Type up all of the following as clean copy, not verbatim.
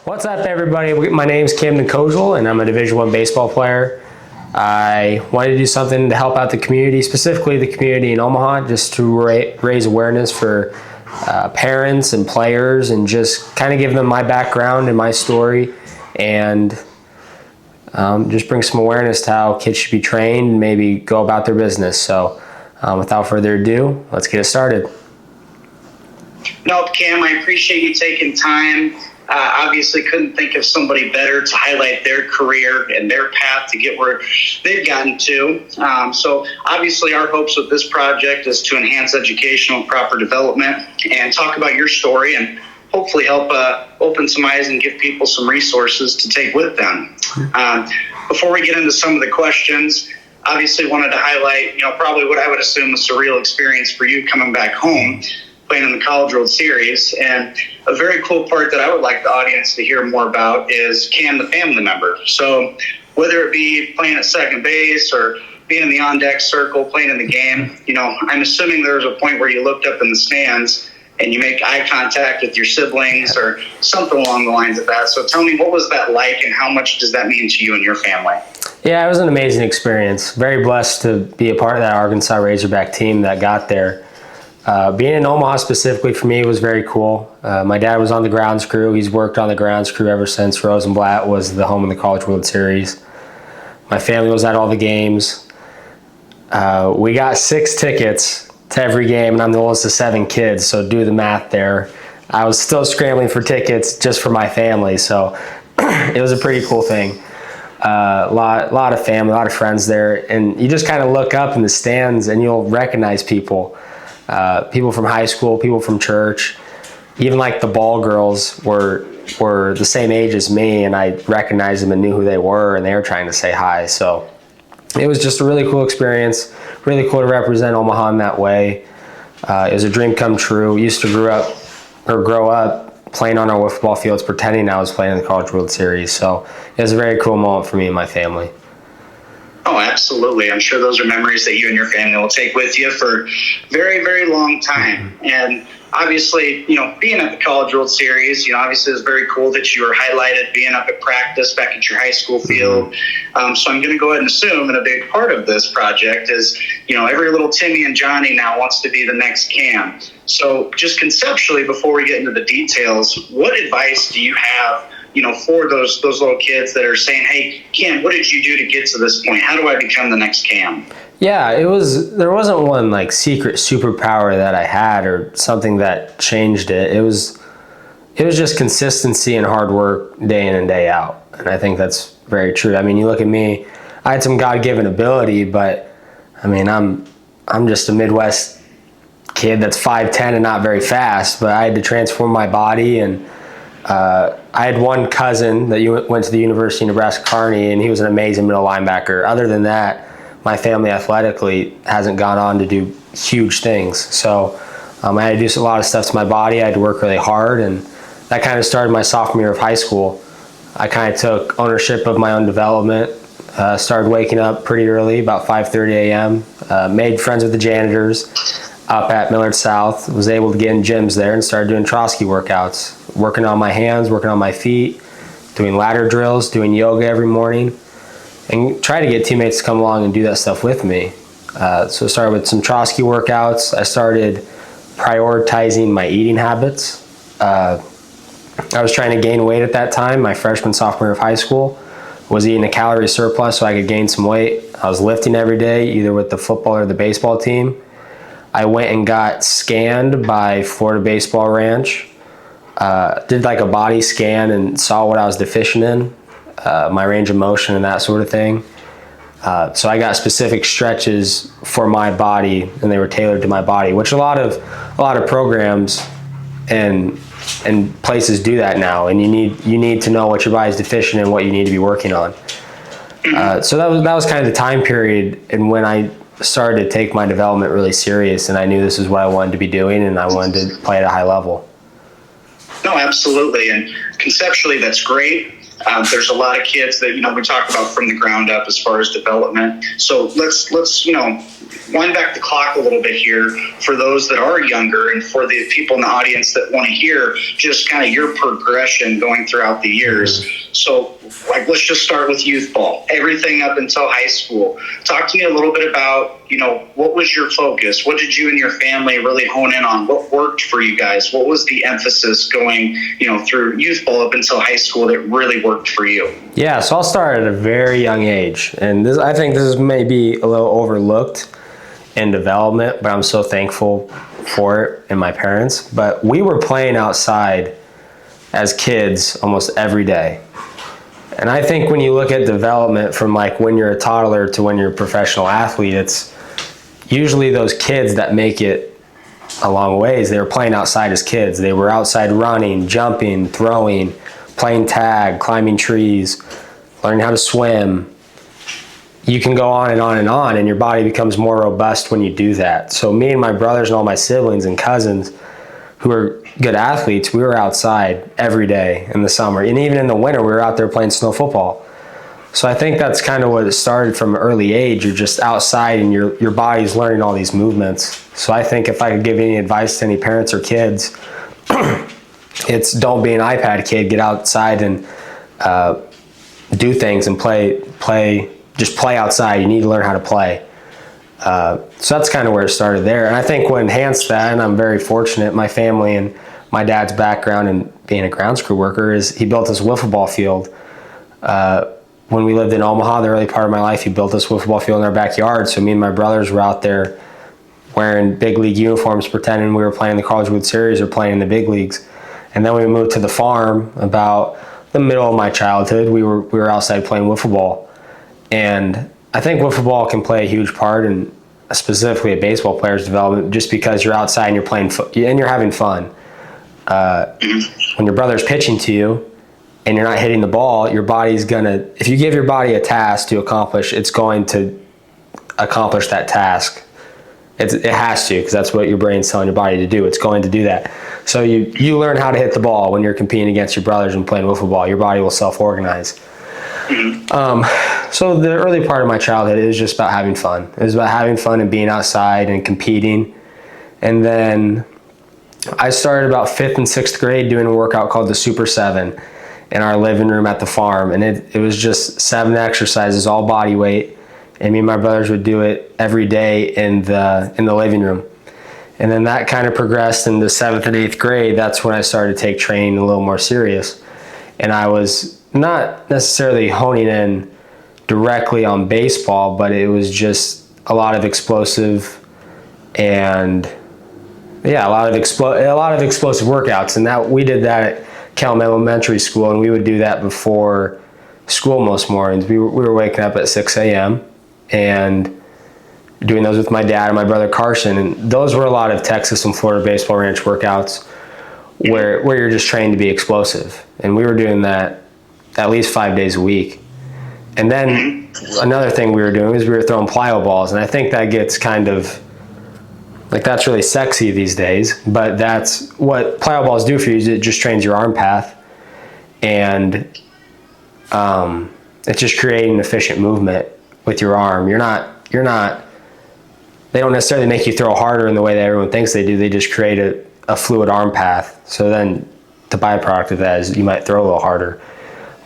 What's up, everybody? My name's Camden Kozeal, and I'm a Division I baseball player. I wanted to do something to help out the community, specifically the community in Omaha, just to raise awareness for parents and players, and just kind of give them my background and my story, and just bring some awareness to how kids should be trained and maybe go about their business. So without further ado, let's get it started. Nope, Cam, I appreciate you taking time. Obviously couldn't think of somebody better to highlight their career and their path to get where they've gotten to. So obviously our hopes with this project is to enhance educational and proper development and talk about your story and hopefully help open some eyes and give people some resources to take with them. Before we get into some of the questions, obviously wanted to highlight, probably what I would assume a surreal experience for you coming back home, playing in the College World Series. And a very cool part that I would like the audience to hear more about is Cam, the family member. So whether it be playing at second base or being in the on-deck circle, playing in the game, I'm assuming there was a point where you looked up in the stands and you make eye contact with your siblings or something along the lines of that. So tell me, what was that like and how much does that mean to you and your family? Yeah, it was an amazing experience. Very blessed to be a part of that Arkansas Razorback team that got there. Being in Omaha specifically for me was very cool. My dad was on the grounds crew. He's worked on the grounds crew ever since Rosenblatt was the home of the College World Series. My family was at all the games. We got 6 tickets to every game, and I'm the oldest of 7 kids, so do the math there. I was still scrambling for tickets just for my family, so it was a pretty cool thing. A lot of family, a lot of friends there, and you just kind of look up in the stands and you'll recognize people. People from high school, people from church, even like the ball girls were the same age as me, and I recognized them and knew who they were, and they were trying to say hi. So it was just a really cool experience, really cool to represent Omaha in that way. It was a dream come true. Used to grow up playing on our football fields, pretending I was playing in the College World Series. So it was a very cool moment for me and my family. Oh, absolutely. I'm sure those are memories that you and your family will take with you for a very, very long time. Mm-hmm. And obviously, being at the College World Series, obviously it's very cool that you were highlighted being up at practice back at your high school field. Mm-hmm. So I'm going to go ahead and assume, and a big part of this project is, every little Timmy and Johnny now wants to be the next Cam. So just conceptually, before we get into the details, what advice do you have for those little kids that are saying, hey, Cam, what did you do to get to this point? How do I become the next Cam? Yeah, there wasn't one like secret superpower that I had or something that changed it. It was just consistency and hard work day in and day out. And I think that's very true. I mean, you look at me, I had some God-given ability, but I mean, I'm just a Midwest kid that's 5'10" and not very fast, but I had to transform my body. And I had one cousin that went to the University of Nebraska-Kearney, and he was an amazing middle linebacker. Other than that, my family athletically hasn't gone on to do huge things. So I had to do a lot of stuff to my body. I had to work really hard, and that kind of started my sophomore year of high school. I kind of took ownership of my own development, started waking up pretty early, about 5:30 a.m., made friends with the janitors up at Millard South, was able to get in gyms there and started doing Trotsky workouts, working on my hands, working on my feet, doing ladder drills, doing yoga every morning, and try to get teammates to come along and do that stuff with me. So I started with some Trotsky workouts. I started prioritizing my eating habits. I was trying to gain weight at that time. My freshman, sophomore year of high school, was eating a calorie surplus so I could gain some weight. I was lifting every day, either with the football or the baseball team. I went and got scanned by Florida Baseball Ranch, did like a body scan and saw what I was deficient in, my range of motion and that sort of thing. So I got specific stretches for my body, and they were tailored to my body, which a lot of programs and places do that now. And you need to know what your body's deficient in, what you need to be working on. So that was kind of the time period, and when I started to take my development really serious, and I knew this is what I wanted to be doing, and I wanted to play at a high level. No, absolutely. And conceptually, that's great. There's a lot of kids that, we talk about from the ground up as far as development. So let's wind back the clock a little bit here for those that are younger and for the people in the audience that want to hear just kind of your progression going throughout the years. So let's just start with youth ball, everything up until high school. Talk to me a little bit about, what was your focus? What did you and your family really hone in on? What worked for you guys? What was the emphasis going, through youth ball up until high school that really worked for you? Yeah, so I'll start at a very young age. And I think this is maybe a little overlooked in development, but I'm so thankful for it and my parents. But we were playing outside as kids almost every day. And I think when you look at development from when you're a toddler to when you're a professional athlete, it's usually those kids that make it a long ways. They were playing outside as kids. They were outside running, jumping, throwing, playing tag, climbing trees, learning how to swim. You can go on and on and on, and your body becomes more robust when you do that. So me and my brothers and all my siblings and cousins who are good athletes, we were outside every day in the summer. And even in the winter, we were out there playing snow football. So I think that's kind of what it started from an early age. You're just outside and your body's learning all these movements. So I think if I could give any advice to any parents or kids, it's don't be an iPad kid. Get outside and do things and play. Just play outside. You need to learn how to play. So that's kind of where it started there. And I think what enhanced that, and I'm very fortunate, my family and my dad's background in being a grounds crew worker, is he built this wiffle ball field. When we lived in Omaha, the early part of my life, he built this wiffle ball field in our backyard. So me and my brothers were out there wearing big league uniforms, pretending we were playing the College World Series or playing in the big leagues. And then we moved to the farm about the middle of my childhood. We were outside playing wiffle ball. And I think wiffle ball can play a huge part in specifically a baseball player's development, just because you're outside and you're playing and you're having fun. When your brother's pitching to you and you're not hitting the ball, your body's if you give your body a task to accomplish, it's going to accomplish that task. It has to, because that's what your brain's telling your body to do. It's going to do that. So you learn how to hit the ball when you're competing against your brothers and playing wiffle ball. Your body will self-organize. So the early part of my childhood, it was just about having fun. It was about having fun and being outside and competing. And then I started about 5th and 6th grade doing a workout called the Super 7 in our living room at the farm. And it was just 7 exercises, all body weight. And me and my brothers would do it every day in the living room. And then that kind of progressed into 7th and 8th grade. That's when I started to take training a little more serious. And I was not necessarily honing in directly on baseball, but it was just a lot of explosive and a lot of explosive workouts. And that we did that at Camden Elementary School, and we would do that before school most mornings. We were waking up at 6 a.m. and doing those with my dad and my brother Carson. And those were a lot of Texas and Florida baseball ranch workouts where you're just trained to be explosive. And we were doing that at least 5 days a week. And then another thing we were doing is we were throwing plyo balls. And I think that gets kind of, that's really sexy these days. But that's what plyo balls do for you, is it just trains your arm path. And it's just creating efficient movement with your arm. They don't necessarily make you throw harder in the way that everyone thinks they do. They just create a fluid arm path. So then the byproduct of that is you might throw a little harder.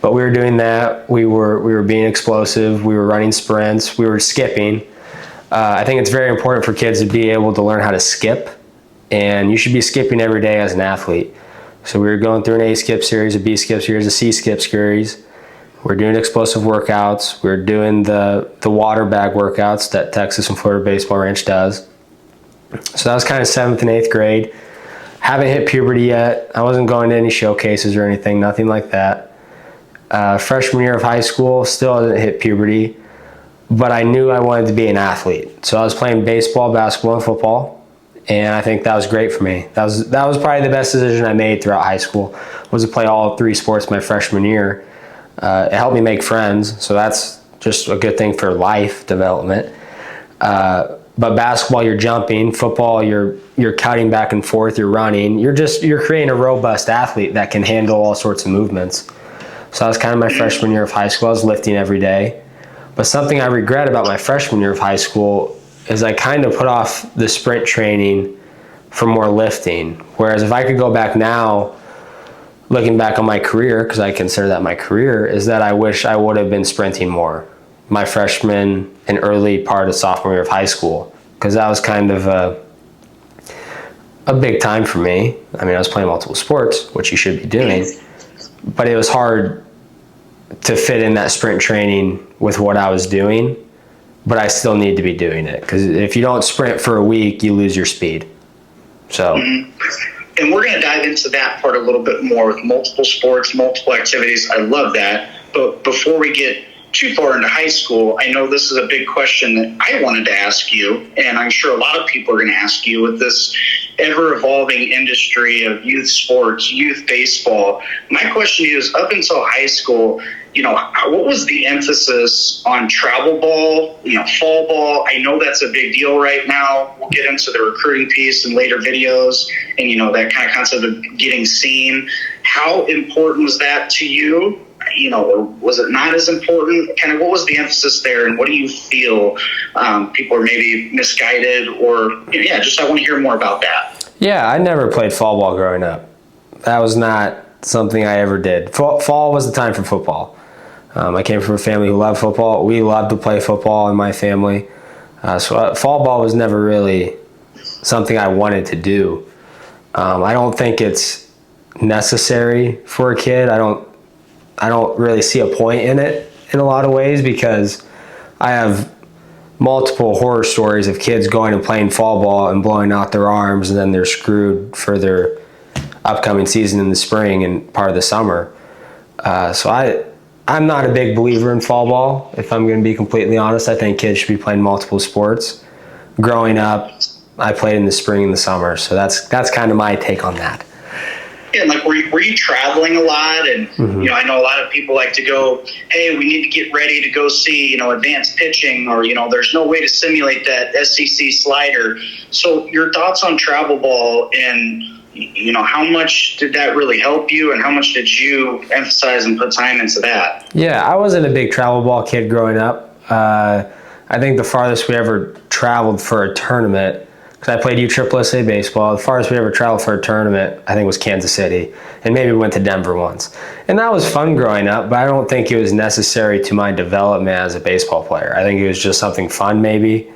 But we were doing that. We were being explosive. We were running sprints. We were skipping. I think it's very important for kids to be able to learn how to skip. And you should be skipping every day as an athlete. So we were going through an A skip series, a B skip series, a C skip series. We're doing explosive workouts. We're doing the water bag workouts that Texas and Florida Baseball Ranch does. So that was kind of 7th and 8th grade. Haven't hit puberty yet. I wasn't going to any showcases or anything, nothing like that. Freshman year of high school, still hasn't hit puberty, but I knew I wanted to be an athlete. So I was playing baseball, basketball, and football, and I think that was great for me. That was probably the best decision I made throughout high school, was to play all 3 sports my freshman year. It helped me make friends, so that's just a good thing for life development. But basketball, you're jumping. Football, you're cutting back and forth. You're running. You're creating a robust athlete that can handle all sorts of movements. So that was kind of my freshman year of high school. I was lifting every day. But something I regret about my freshman year of high school is I kind of put off the sprint training for more lifting. Whereas if I could go back now, looking back on my career, because I consider that my career, is that I wish I would have been sprinting more my freshman and early part of sophomore year of high school, because that was kind of a big time for me. I mean, I was playing multiple sports, which you should be doing, but it was hard to fit in that sprint training with what I was doing, but I still need to be doing it, because if you don't sprint for a week, you lose your speed. So. And we're going to dive into that part a little bit more with multiple sports, multiple activities. I love that. But before we get too far into high school, I know this is a big question that I wanted to ask you, and I'm sure a lot of people are going to ask you with this ever-evolving industry of youth sports, youth baseball. My question is, up until high school, what was the emphasis on travel ball, fall ball? I know that's a big deal right now. We'll get into the recruiting piece in later videos and, that kind of concept of getting seen. How important was that to you? Or was it not as important? Kind of what was the emphasis there, and what do you feel people are maybe misguided or, just I want to hear more about that. Yeah, I never played fall ball growing up. That was not something I ever did. Fall was the time for football. I came from a family who loved football. We loved to play football in my family. So fall ball was never really something I wanted to do. I don't think it's necessary for a kid. I don't really see a point in it in a lot of ways, because I have multiple horror stories of kids going and playing fall ball and blowing out their arms, and then they're screwed for their upcoming season in the spring and part of the summer. So I'm not a big believer in fall ball, if I'm going to be completely honest. I think kids should be playing multiple sports. Growing up, I played in the spring and the summer, so that's kind of my take on that. Yeah, like were you traveling a lot? And I know a lot of people like to go, hey, we need to get ready to go see advanced pitching, or there's no way to simulate that SEC slider. So your thoughts on travel ball, and how much did that really help you, and how much did you emphasize and put time into that? Yeah, I wasn't a big travel ball kid growing up. I think the farthest we ever traveled for a tournament, because I played USSSA baseball, the farthest we ever traveled for a tournament, I think, was Kansas City, and maybe we went to Denver once. And that was fun growing up, but I don't think it was necessary to my development as a baseball player. I think it was just something fun, maybe,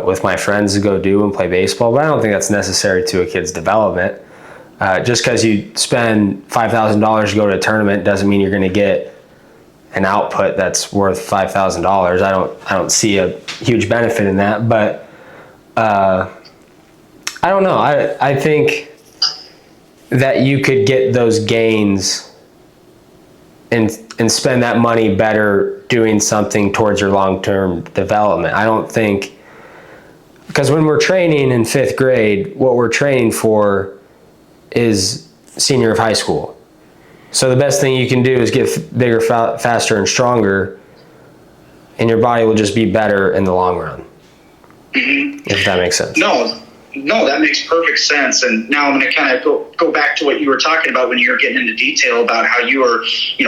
with my friends to go do and play baseball, but I don't think that's necessary to a kid's development. Just because you spend $5,000 to go to a tournament doesn't mean you're going to get an output that's worth $5,000. I don't see a huge benefit in that, but I don't know. I think that you could get those gains and spend that money better doing something towards your long-term development. I don't think, because when we're training in 5th grade, what we're training for is senior of high school. So the best thing you can do is get bigger, faster, and stronger, and your body will just be better in the long run. If that makes sense. No, that makes perfect sense. And now I'm going to kind of go back to what you were talking about when you were getting into detail about how you were,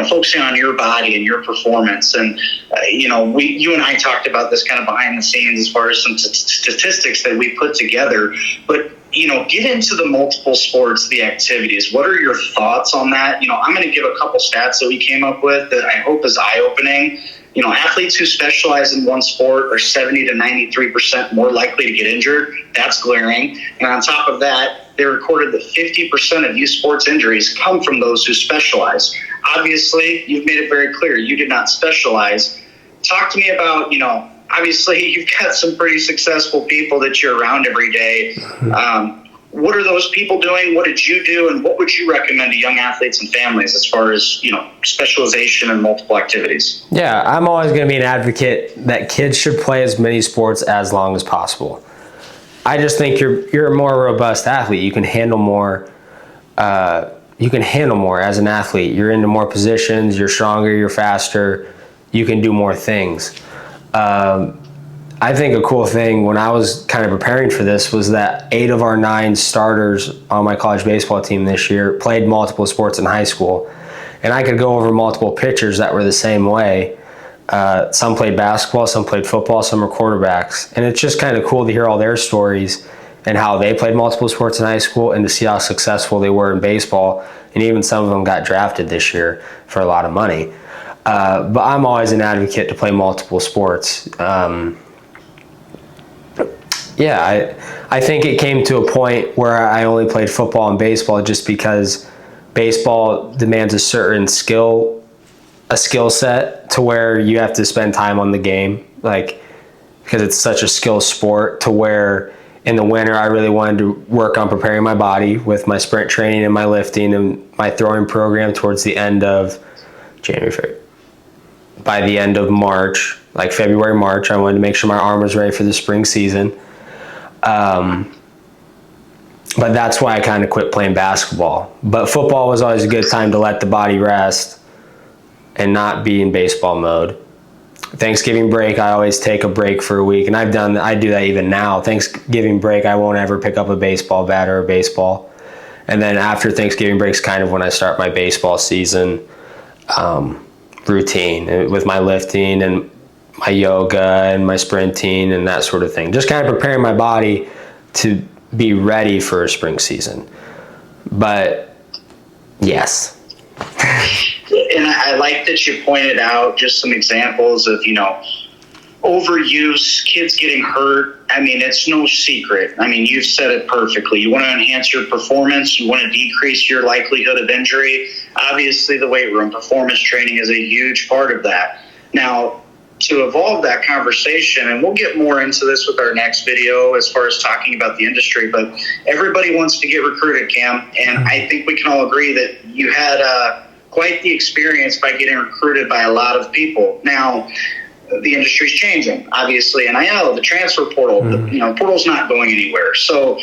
focusing on your body and your performance. And, you and I talked about this kind of behind the scenes as far as some statistics that we put together. But, get into the multiple sports, the activities. What are your thoughts on that? I'm going to give a couple stats that we came up with that I hope is eye-opening. Athletes who specialize in one sport are 70 to 93% more likely to get injured. That's glaring. And on top of that, they recorded that 50% of youth sports injuries come from those who specialize. Obviously, you've made it very clear you did not specialize. Talk to me about, obviously you've got some pretty successful people that you're around every day. What are those people doing? What did you do? And what would you recommend to young athletes and families as far as, specialization and multiple activities? Yeah, I'm always going to be an advocate that kids should play as many sports as long as possible. I just think you're a more robust athlete. You can handle more. You can handle more as an athlete. You're into more positions. You're stronger. You're faster. You can do more things. I think a cool thing when I was kind of preparing for this was that 8 of our 9 starters on my college baseball team this year played multiple sports in high school. And I could go over multiple pitchers that were the same way. Some played basketball, some played football, some were quarterbacks. And it's just kind of cool to hear all their stories and how they played multiple sports in high school and to see how successful they were in baseball. And even some of them got drafted this year for a lot of money. But I'm always an advocate to play multiple sports. I think it came to a point where I only played football and baseball just because baseball demands a certain skill set to where you have to spend time on the game, like, because it's such a skill sport, to where in the winter I really wanted to work on preparing my body with my sprint training and my lifting and my throwing program towards the end of January. By the end of March, like February, March, I wanted to make sure my arm was ready for the spring season. But that's why I kind of quit playing basketball. But football was always a good time to let the body rest and not be in baseball mode. Thanksgiving break, I always take a break for a week, and I do that even now. Thanksgiving break, I won't ever pick up a baseball bat or a baseball. And then after Thanksgiving break is kind of when I start my baseball season routine with my lifting and my yoga and my sprinting and that sort of thing. Just kind of preparing my body to be ready for a spring season. But yes. And I like that you pointed out just some examples of, overuse, kids getting hurt. I mean, it's no secret. I mean, you've said it perfectly. You want to enhance your performance. You want to decrease your likelihood of injury. Obviously, the weight room performance training is a huge part of that. Now, to evolve that conversation, and we'll get more into this with our next video as far as talking about the industry, but everybody wants to get recruited, Cam, and I think we can all agree that you had quite the experience by getting recruited by a lot of people. Now, the industry's changing, obviously. NIL, the transfer portal, the portal's not going anywhere. So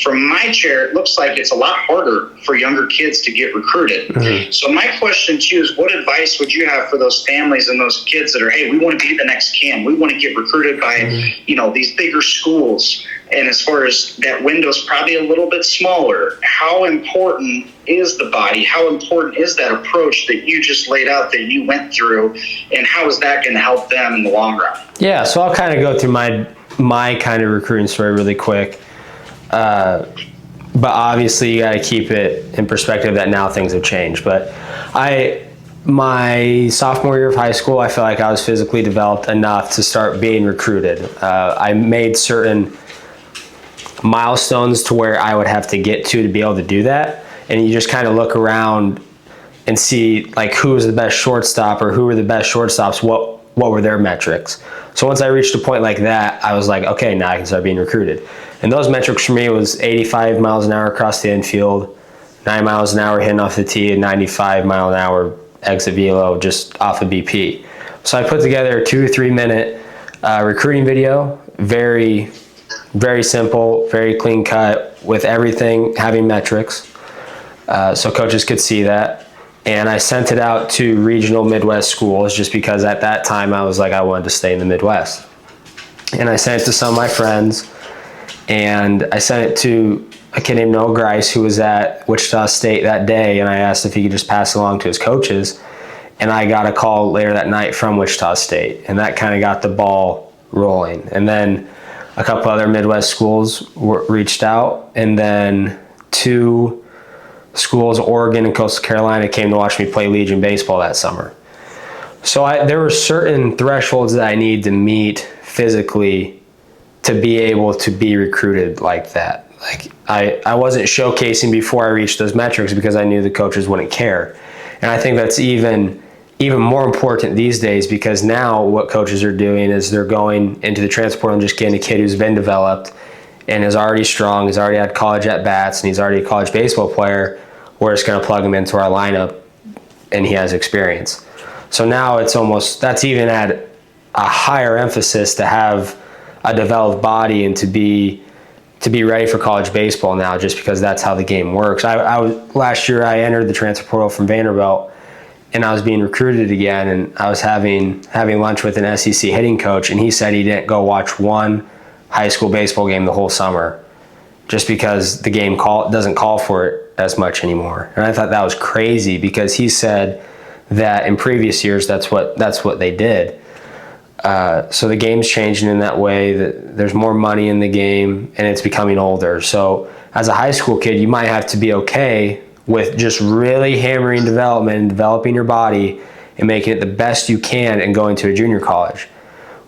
from my chair, it looks like it's a lot harder for younger kids to get recruited. Mm-hmm. So my question to you is, what advice would you have for those families and those kids that are, hey, we want to be the next Cam. We want to get recruited by, these bigger schools. And as far as that window's probably a little bit smaller, how important is the body? How important is that approach that you just laid out that you went through? And how is that going to help them in the long run? Yeah, so I'll kind of go through my kind of recruiting story really quick. But obviously you got to keep it in perspective that now things have changed. But my sophomore year of high school, I felt like I was physically developed enough to start being recruited. I made certain milestones to where I would have to get to be able to do that. And you just kind of look around and see like who was the best shortstop or who were the best shortstops, what were their metrics. So once I reached a point like that, I was like, okay, now I can start being recruited. And those metrics for me was 85 miles an hour across the infield, 9 miles an hour hitting off the tee, and 95 mile an hour exit velo just off of BP. So I put together a 2 or 3 minute recruiting video, very, very simple, very clean cut, with everything having metrics, so coaches could see that. And I sent it out to regional Midwest schools just because at that time I was like, I wanted to stay in the Midwest. And I sent it to some of my friends, and I sent it to a kid named Noah Grice who was at Wichita State that day, and I asked if he could just pass it along to his coaches. And I got a call later that night from Wichita State, and that kind of got the ball rolling. And then a couple other Midwest schools reached out, and then 2 schools, Oregon and Coastal Carolina, came to watch me play Legion baseball that summer. So there were certain thresholds that I need to meet physically to be able to be recruited like that. Like I wasn't showcasing before I reached those metrics because I knew the coaches wouldn't care. And I think that's even more important these days, because now what coaches are doing is they're going into the transfer portal and just getting a kid who's been developed and is already strong, he's already had college at-bats, and he's already a college baseball player. We're just going to plug him into our lineup, and he has experience. So now that's even at a higher emphasis to have a developed body and to be ready for college baseball now, just because that's how the game works. Last year I entered the transfer portal from Vanderbilt, and I was being recruited again, and I was having lunch with an SEC hitting coach, and he said he didn't go watch one high school baseball game the whole summer just because the game doesn't call for it as much anymore. And I thought that was crazy because he said that in previous years that's what they did. So the game's changing in that way, that there's more money in the game and it's becoming older. So as a high school kid, you might have to be okay with just really hammering development and developing your body and making it the best you can and going to a junior college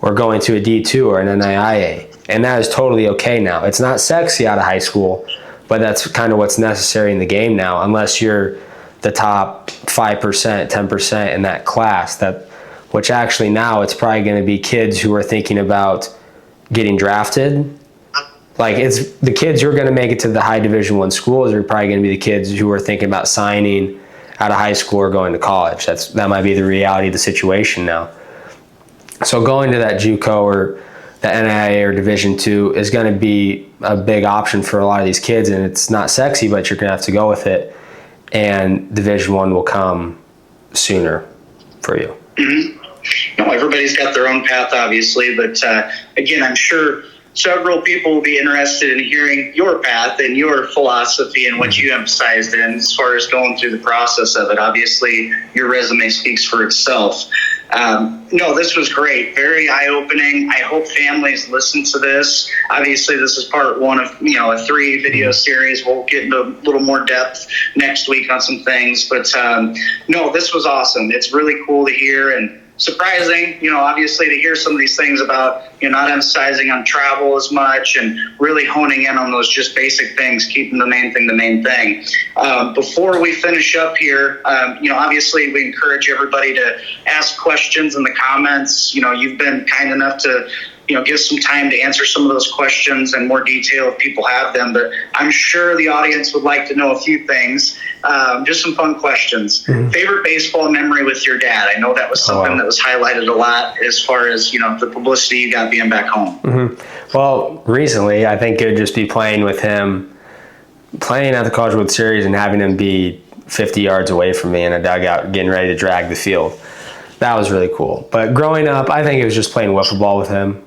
or going to a D2 or an NAIA. And that is totally okay now. It's not sexy out of high school, but that's kind of what's necessary in the game now, unless you're the top 5%, 10% in that class, which actually now it's probably going to be kids who are thinking about getting drafted. Like, it's the kids who are going to make it to the high Division I schools are probably going to be the kids who are thinking about signing out of high school or going to college. That might be the reality of the situation now. So going to that JUCO or the NAIA or Division II is going to be a big option for a lot of these kids, and it's not sexy, but you're going to have to go with it. And Division I will come sooner for you. Mm-hmm. No, everybody's got their own path, obviously, but again, I'm sure several people will be interested in hearing your path and your philosophy and what you emphasized in as far as going through the process of it. Obviously, your resume speaks for itself. No, this was great. Very eye-opening. I hope families listen to this. Obviously, this is part one of, a 3 video series. We'll get into a little more depth next week on some things. But, no, this was awesome. It's really cool to hear and surprising, obviously, to hear some of these things about, not emphasizing on travel as much and really honing in on those just basic things, keeping the main thing. Before we finish up here, obviously we encourage everybody to ask questions in the comments. You've been kind enough to, give some time to answer some of those questions in more detail if people have them. But I'm sure the audience would like to know a few things. Just some fun questions. Mm-hmm. Favorite baseball memory with your dad? I know that was something that was highlighted a lot as far as, the publicity you got being back home. Mm-hmm. Well, recently, I think it would just be playing with him, playing at the College World Series and having him be 50 yards away from me in a dugout, getting ready to drag the field. That was really cool. But growing up, I think it was just playing wiffle ball with him.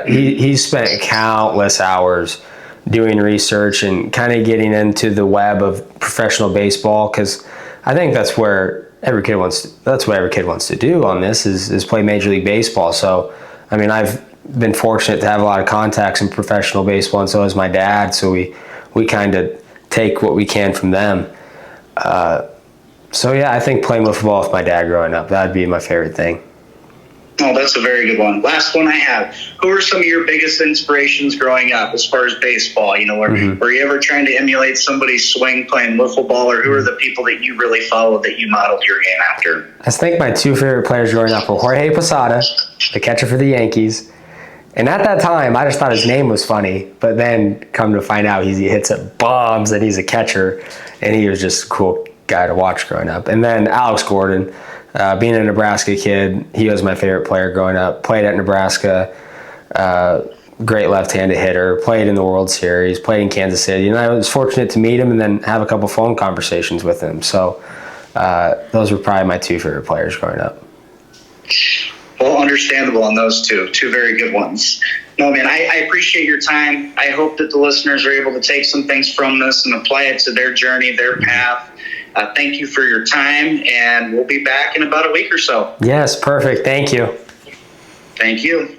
He spent countless hours doing research and kind of getting into the web of professional baseball, because I think that's what every kid wants to do on this is play Major League Baseball. So, I mean, I've been fortunate to have a lot of contacts in professional baseball, and so has my dad. So we kind of take what we can from them. So yeah, I think playing wiffle ball with my dad growing up, that'd be my favorite thing. Oh, that's a very good one. Last one I have. Who are some of your biggest inspirations growing up as far as baseball? Were you ever trying to emulate somebody's swing playing wiffle ball, or who are the people that you really followed that you modeled your game after? I think my 2 favorite players growing up were Jorge Posada, the catcher for the Yankees. And at that time, I just thought his name was funny. But then come to find out he hits it bombs and he's a catcher. And he was just a cool guy to watch growing up. And then Alex Gordon. Being a Nebraska kid, he was my favorite player growing up. Played at Nebraska, great left-handed hitter, played in the World Series, played in Kansas City. I was fortunate to meet him and then have a couple phone conversations with him. So those were probably my 2 favorite players growing up. Well, understandable on those two very good ones. No, man, I appreciate your time. I hope that the listeners are able to take some things from this and apply it to their journey, their path. Thank you for your time, and we'll be back in about a week or so. Yes, perfect. Thank you. Thank you.